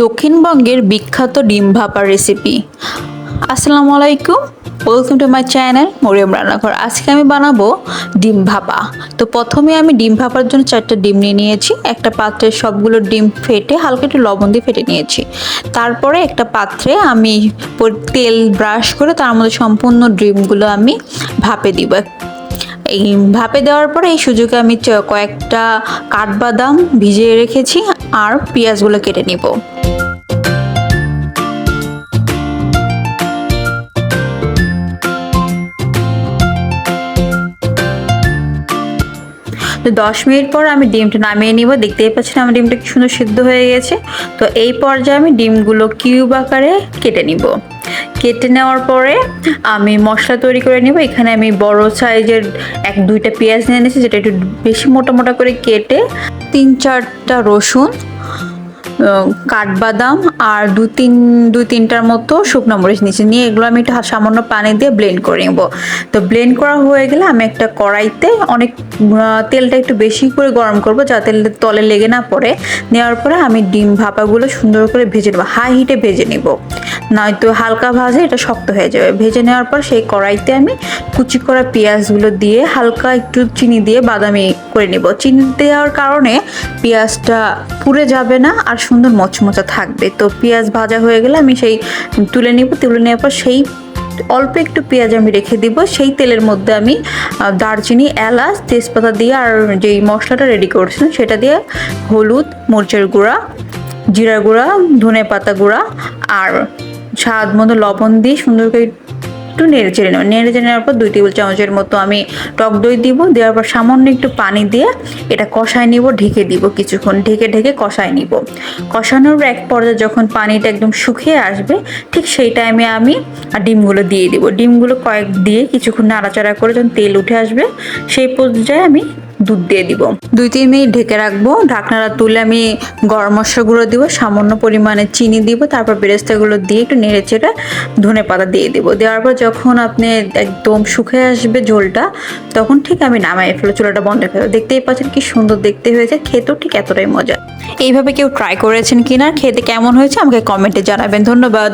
দক্ষিণবঙ্গের বিখ্যাত ডিম ভাপা রেসিপি। আসসালামু আলাইকুম, welcome to my channel Mariyam রান্নাঘর। আজকে আমি বানাবো ডিম ভাপা। তো প্রথমে আমি ডিম ভাপার জন্য 4টা ডিম নিয়ে নিয়েছি। একটা পাত্রে সবগুলো ডিম ফেটে হালকা একটু লবণ দিয়ে ফেটে নিয়েছি। তারপরে একটা পাত্রে আমি তেল ব্রাশ করে তার মধ্যে সম্পূর্ণ ডিমগুলো আমি ভাপে দিব। এই ভাপে দেওয়ার পরে এই সুযোগে আমি কয়েকটা কাঠবাদাম ভিজিয়ে রেখেছি আর পেঁয়াজগুলো কেটে নিব। তো 10 মিনিট পর আমি ডিমটা নামিয়ে নিব। দেখতেই পাচ্ছেন আমার ডিমটা কি সুন্দর সিদ্ধ হয়ে গেছে। তো এই পর্যায়ে আমি ডিমগুলো কিউব আকারে কেটে নিব। কেটে নেওয়ার পরে আমি মশলা তৈরি করে নিব। এখানে আমি বড় সাইজের 1-2টা পেঁয়াজ নিয়ে নিয়েছি, যেটা একটু বেশি মোটা মোটা করে কেটে, 3-4টা রসুন, কাঠবাদাম আর দুই তিনটার মতো শুকনো মরিচ নিচে নিয়ে এগুলো আমি একটু সামান্য পানি দিয়ে ব্লেন্ড করে নেব। তো ব্লেন্ড করা হয়ে গেলে আমি একটা কড়াইতে অনেক তেলটা একটু বেশি করে গরম করব, যাতে তলে লেগে না পড়ে। নেওয়ার পরে আমি ডিম ভাপাগুলো সুন্দর করে ভেজে নেব, হাই হিটে ভেজে নেব, নয়তো হালকা ভাজে এটা শক্ত হয়ে যাবে। ভেজে নেওয়ার পর সেই কড়াইতে আমি কুচি করা পেঁয়াজগুলো দিয়ে হালকা একটু চিনি দিয়ে বাদামি করে নেব। চিনি দেওয়ার কারণে পেঁয়াজটা পুড়ে যাবে না আর সুন্দর মচমচা থাকবে। তো পেঁয়াজ ভাজা হয়ে গেলে আমি সেই তুলে নেব। তুলে নেওয়ার পর সেই অল্প একটু পেঁয়াজ আমি রেখে দিব। সেই তেলের মধ্যে আমি দারচিনি, এলাচ, তেজপাতা দিয়ে আর যেই মশলাটা রেডি করেছিলাম সেটা দিয়ে হলুদ, মরিচের গুঁড়া, জিরা গুঁড়া, ধনে পাতা গুঁড়া আর স্বাদ মতো লবণ দিয়ে সুন্দর করে একটু নেড়ে চেড়ে নেব। নেড়ে চেড়ে নেওয়ার পর 2 টেবিল চামচের মতো আমি টক দই দিব। দেওয়ার পর সামান্য একটু পানি দিয়ে এটা কষায় নিব, ঢেকে দিব। কিছুক্ষণ ঢেকে ঢেকে কষায় নিব। কষানোর এক পর্যায়ে যখন পানিটা একদম শুকিয়ে আসবে, ঠিক সেই টাইমে আমি ডিমগুলো দিয়ে দিব। ডিমগুলো কয়েক দিয়ে কিছুক্ষণ নাড়াচাড়া করে যখন তেল উঠে আসবে, সেই পর্যায়ে আমি দুধ দিয়ে দিব। 2-3 মিনিট ঢেকে রাখবো। ঢাকনাটা তুলে আমি গরম মশলা গুঁড়ো দিব, সামান্য পরিমাণে চিনি দিব, তারপর বেরেস্তাগুলো দিয়ে একটু নেড়ে চেড়ে ধনে পাতা দিয়ে দিব। দেওয়ার পর যখন আপনি একদম শুকিয়ে আসবে ঝোলটা, তখন ঠিক আমি নামাই ফেলো, চুলাটা বন্ধ করে। দেখতেই পাচ্ছেন কি সুন্দর দেখতে হয়েছে, খেতেও ঠিক এতটাই মজা। এইভাবে কেউ ট্রাই করেছেন কিনা, খেতে কেমন হয়েছে আমাকে কমেন্টে জানাবেন। ধন্যবাদ।